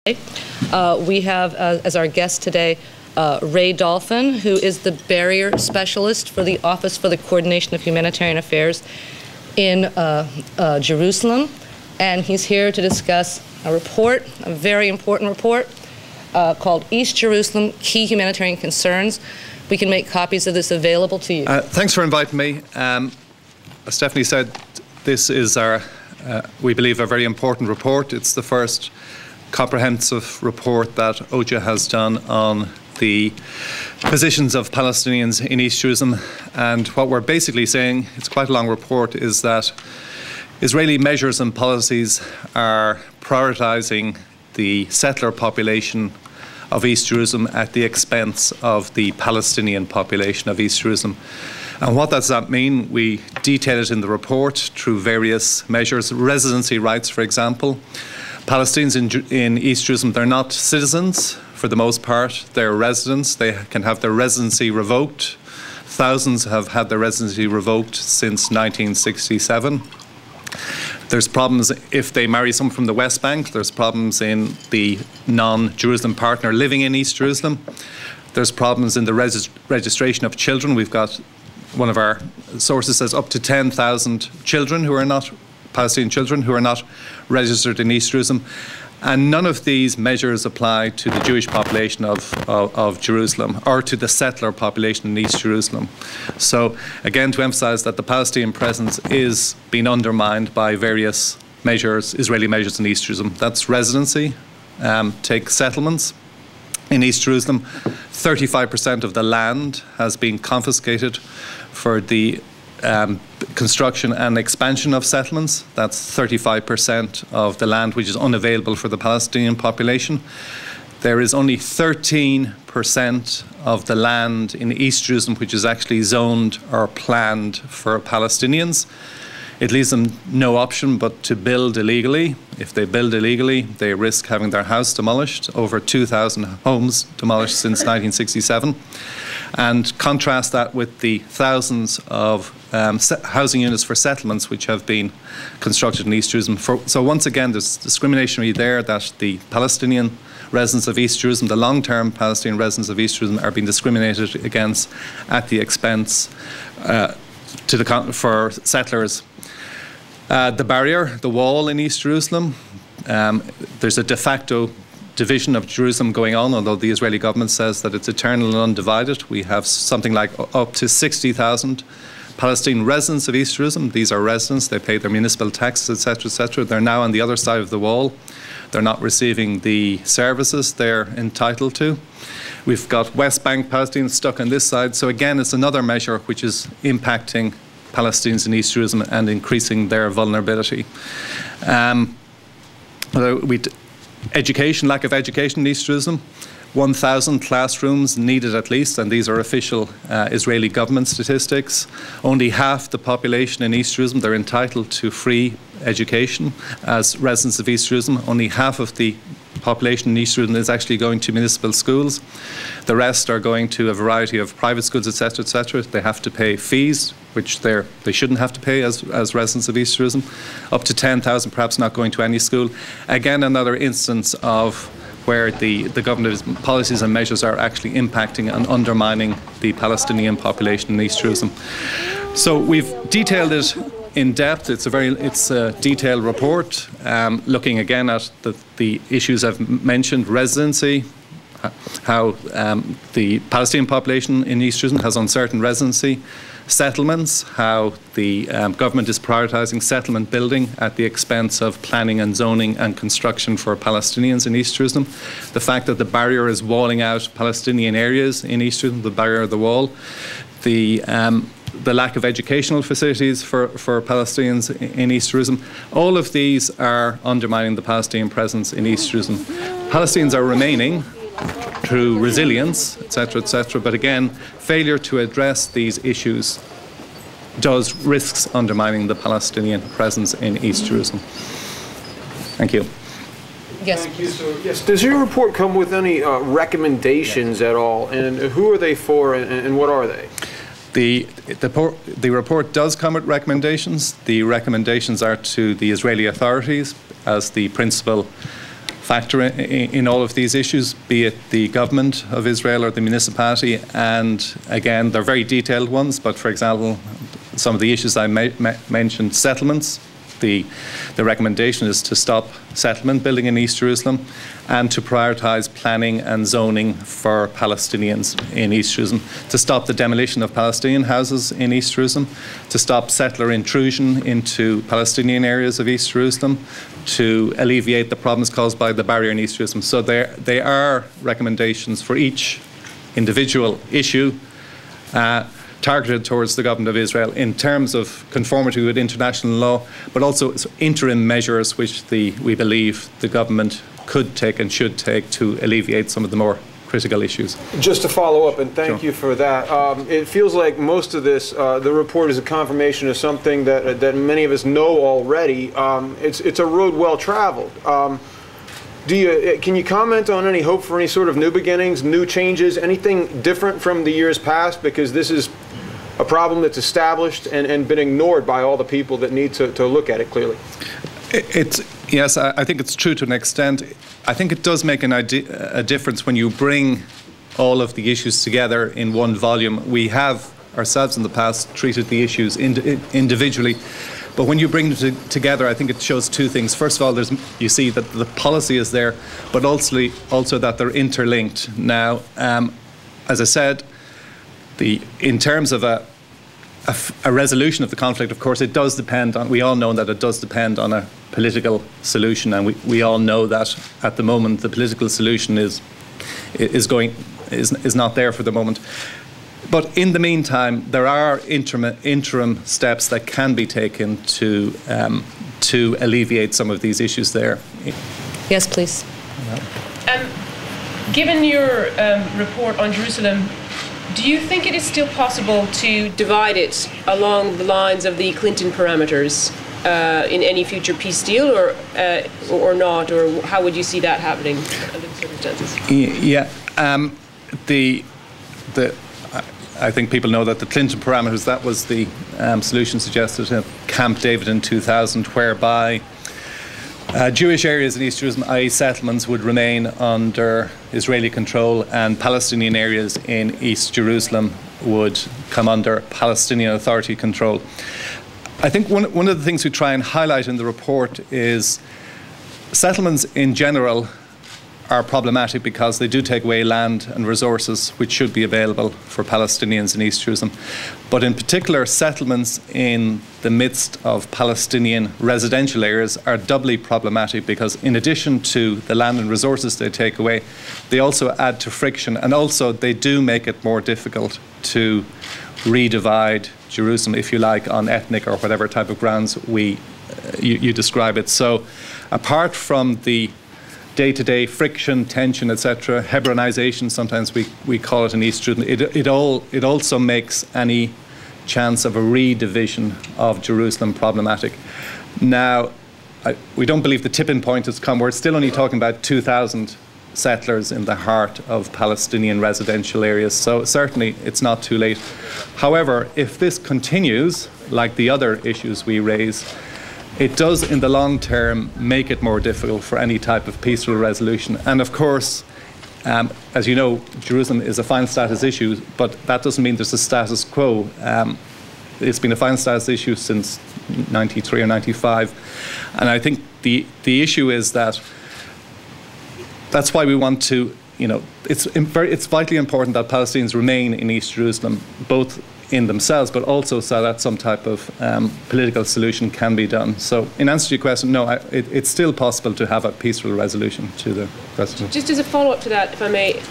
We have as our guest today Ray Dolphin, who is the barrier specialist for the Office for the Coordination of Humanitarian Affairs in Jerusalem, and he's here to discuss a report, a very important report called East Jerusalem, Key Humanitarian Concerns. We can make copies of this available to you. Thanks for inviting me. As Stephanie said, this is our, we believe, a very important report. It's the first comprehensive report that OCHA has done on the positions of Palestinians in East Jerusalem. And what we're basically saying, it's quite a long report, is that Israeli measures and policies are prioritising the settler population of East Jerusalem at the expense of the Palestinian population of East Jerusalem. And what does that mean? We detail it in the report through various measures. Residency rights, for example. Palestinians in East Jerusalem, they're not citizens for the most part. They're residents. They can have their residency revoked. Thousands have had their residency revoked since 1967. There's problems if they marry someone from the West Bank. There's problems in the non-Jerusalem partner living in East Jerusalem. There's problems in the registration of children. We've got, one of our sources says, up to 10,000 children who are not Palestinian children who are not registered in East Jerusalem. And none of these measures apply to the Jewish population of Jerusalem or to the settler population in East Jerusalem. So again, to emphasize that the Palestinian presence is being undermined by various measures, Israeli measures in East Jerusalem. That's residency, take settlements. In East Jerusalem, 35% of the land has been confiscated for the construction and expansion of settlements. That's 35% of the land which is unavailable for the Palestinian population. There is only 13% of the land in East Jerusalem which is actually zoned or planned for Palestinians. It leaves them no option but to build illegally. If they build illegally, they risk having their house demolished. Over 2,000 homes demolished since 1967. And contrast that with the thousands of housing units for settlements which have been constructed in East Jerusalem. So once again, there's discrimination there that the Palestinian residents of East Jerusalem, the long-term Palestinian residents of East Jerusalem, are being discriminated against at the expense for settlers. The barrier, the wall in East Jerusalem, there's a de facto division of Jerusalem going on, although the Israeli government says that it's eternal and undivided. We have something like up to 60,000 Palestinian residents of East Jerusalem. These are residents, they pay their municipal taxes, etc., etc. They're now on the other side of the wall. They're not receiving the services they're entitled to. We've got West Bank Palestinians stuck on this side. So again, it's another measure which is impacting Palestinians in East Jerusalem and increasing their vulnerability. Education, lack of education in East Jerusalem. 1,000 classrooms needed at least, and these are official Israeli government statistics. Only half the population in East Jerusalem, they're entitled to free education as residents of East Jerusalem. Only half of the population in East Jerusalem is actually going to municipal schools. The rest are going to a variety of private schools, etc., etc. They have to pay fees, which they shouldn't have to pay as residents of East Jerusalem. Up to 10,000 perhaps not going to any school. Again, another instance of where the government's policies and measures are actually impacting and undermining the Palestinian population in East Jerusalem. So we've detailed it in depth. It's a detailed report, looking again at the issues I've mentioned: residency, how the Palestinian population in East Jerusalem has uncertain residency; settlements, how the government is prioritising settlement building at the expense of planning and zoning and construction for Palestinians in East Jerusalem; the fact that the barrier is walling out Palestinian areas in East Jerusalem, the barrier of the wall; the lack of educational facilities for Palestinians in East Jerusalem. All of these are undermining the Palestinian presence in East Jerusalem. Palestinians are remaining through resilience, etc., etc. But again, failure to address these issues risks undermining the Palestinian presence in East Jerusalem. Thank you. Yes. Thank you, sir. Yes. Does your report come with any recommendations at all, and who are they for, and what are they? The report does come with recommendations. The recommendations are to the Israeli authorities as the principal factor in all of these issues, be it the government of Israel or the municipality. And again, they're very detailed ones, but for example, some of the issues I mentioned, settlements, the recommendation is to stop settlement building in East Jerusalem and to prioritise planning and zoning for Palestinians in East Jerusalem, to stop the demolition of Palestinian houses in East Jerusalem, to stop settler intrusion into Palestinian areas of East Jerusalem, to alleviate the problems caused by the barrier in East Jerusalem. So they are recommendations for each individual issue targeted towards the government of Israel in terms of conformity with international law, but also interim measures which we believe the government could take and should take to alleviate some of the more critical issues. Just to follow up, and thank you for that. It feels like most of this, the report is a confirmation of something that many of us know already. It's a road well traveled. Can you comment on any hope for any sort of new beginnings, new changes, anything different from the years past? Because this is a problem that's established and been ignored by all the people that need to look at it clearly. Yes, I think it's true to an extent. I think it does make a difference when you bring all of the issues together in one volume. We have ourselves in the past treated the issues individually, but when you bring them together, I think it shows two things. First of all, you see that the policy is there, but also that they're interlinked. Now, as I said, in terms of a resolution of the conflict, of course, it does depend on, we all know that it does depend on a political solution, and we all know that at the moment the political solution is not there for the moment. But in the meantime, there are interim steps that can be taken to alleviate some of these issues there. Yes, please. Given your report on Jerusalem, do you think it is still possible to divide it along the lines of the Clinton parameters in any future peace deal, or not, or how would you see that happening under the circumstances? Yeah, I think people know that the Clinton parameters, that was the solution suggested in Camp David in 2000, whereby Jewish areas in East Jerusalem, i.e. settlements, would remain under Israeli control, and Palestinian areas in East Jerusalem would come under Palestinian Authority control. I think one of the things we try and highlight in the report is settlements in general are problematic because they do take away land and resources which should be available for Palestinians in East Jerusalem. But in particular, settlements in the midst of Palestinian residential areas are doubly problematic because in addition to the land and resources they take away, they also add to friction, and also they do make it more difficult to redivide Jerusalem, if you like, on ethnic or whatever type of grounds you describe it. So apart from the day-to-day friction, tension, etc., Hebronization, sometimes we call it in East Jerusalem, it also makes any chance of a redivision of Jerusalem problematic. Now, we don't believe the tipping point has come. We're still only talking about 2,000 settlers in the heart of Palestinian residential areas, so certainly it's not too late. However, if this continues, like the other issues we raise, it does in the long term make it more difficult for any type of peaceful resolution. And of course, as you know, Jerusalem is a final status issue, but that doesn't mean there's a status quo. It's been a final status issue since 93 or 95. And I think the issue is that's why we want to, it's vitally important that Palestinians remain in East Jerusalem, both in themselves, but also so that some type of political solution can be done. So in answer to your question, no, it's still possible to have a peaceful resolution to the question. Just as a follow-up to that, if I may,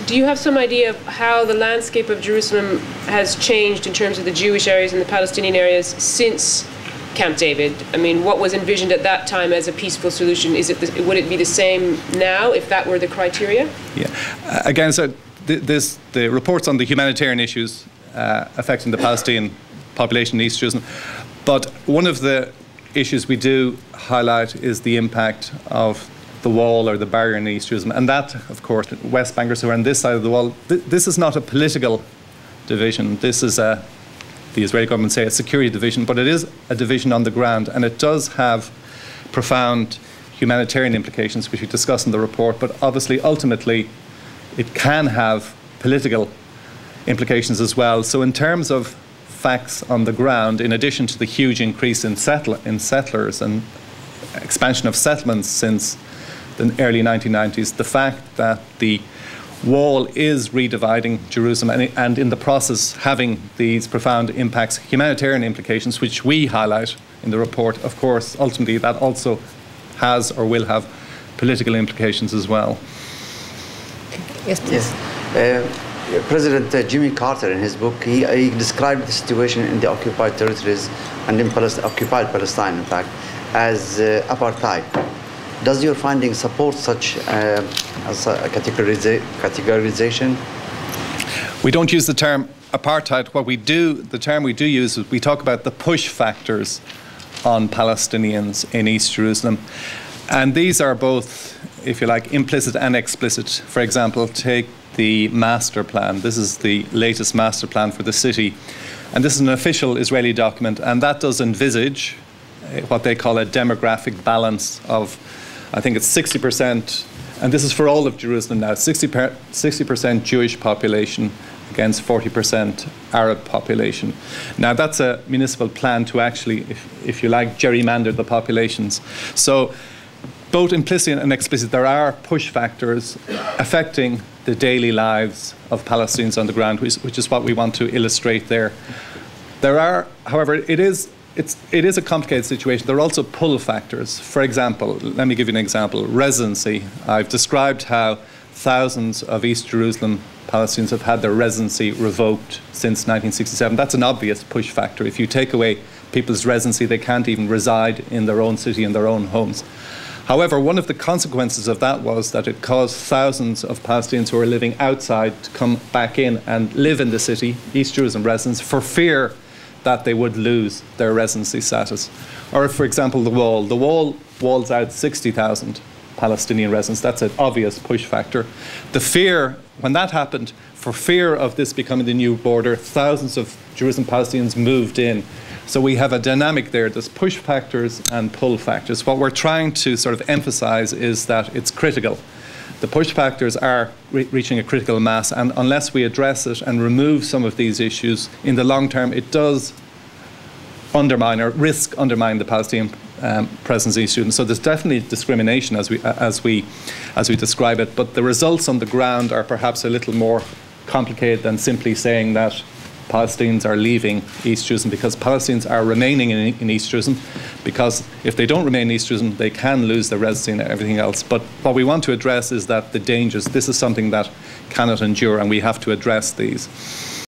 do you have some idea of how the landscape of Jerusalem has changed in terms of the Jewish areas and the Palestinian areas since Camp David? I mean, what was envisioned at that time as a peaceful solution? Would it be the same now if that were the criteria? Yeah. Again, so the reports on the humanitarian issues affecting the Palestinian population in East Jerusalem. But one of the issues we do highlight is the impact of the wall or the barrier in East Jerusalem. And that, of course, West Bankers who are on this side of the wall, this is not a political division. This is the Israeli government say a security division, but it is a division on the ground, and it does have profound humanitarian implications, which we discuss in the report, but obviously, ultimately, it can have political implications as well. So in terms of facts on the ground, in addition to the huge increase in settlers and expansion of settlements since the early 1990s, the fact that the wall is redividing Jerusalem and in the process having these profound impacts, humanitarian implications, which we highlight in the report, of course, ultimately that also has or will have political implications as well. Yes, please. Yes. President Jimmy Carter, in his book, he described the situation in the occupied territories and in occupied Palestine, in fact, as apartheid. Does your finding support such as a categorization? We don't use the term apartheid. What we do, the term we do use, is we talk about the push factors on Palestinians in East Jerusalem. And these are both, if you like, implicit and explicit. For example, take the master plan. This is the latest master plan for the city. And this is an official Israeli document, and that does envisage what they call a demographic balance of, I think it's 60%, and this is for all of Jerusalem now, 60% Jewish population against 40% Arab population. Now that's a municipal plan to actually, if you like, gerrymander the populations. So both implicit and explicit, there are push factors affecting the daily lives of Palestinians on the ground, which is what we want to illustrate there. There are, however, it is a complicated situation. There are also pull factors. For example, let me give you an example. Residency. I've described how thousands of East Jerusalem Palestinians have had their residency revoked since 1967. That's an obvious push factor. If you take away people's residency, they can't even reside in their own city, in their own homes. However, one of the consequences of that was that it caused thousands of Palestinians who are living outside to come back in and live in the city, East Jerusalem residents, for fear that they would lose their residency status. Or, for example, the wall walls out 60,000 Palestinian residents. That's an obvious push factor. The fear, when that happened, for fear of this becoming the new border, thousands of Jerusalem Palestinians moved in. So we have a dynamic there. There's push factors and pull factors. What we're trying to sort of emphasize is that it's critical. The push factors are reaching a critical mass, and unless we address it and remove some of these issues, in the long term, it does undermine or risk undermine the Palestinian presence in East Jerusalem. So there's definitely discrimination as we describe it, but the results on the ground are perhaps a little more complicated than simply saying that Palestinians are leaving East Jerusalem, because Palestinians are remaining in East Jerusalem, because if they don't remain in East Jerusalem, they can lose their residency and everything else. But what we want to address is that the dangers, this is something that cannot endure, and we have to address these.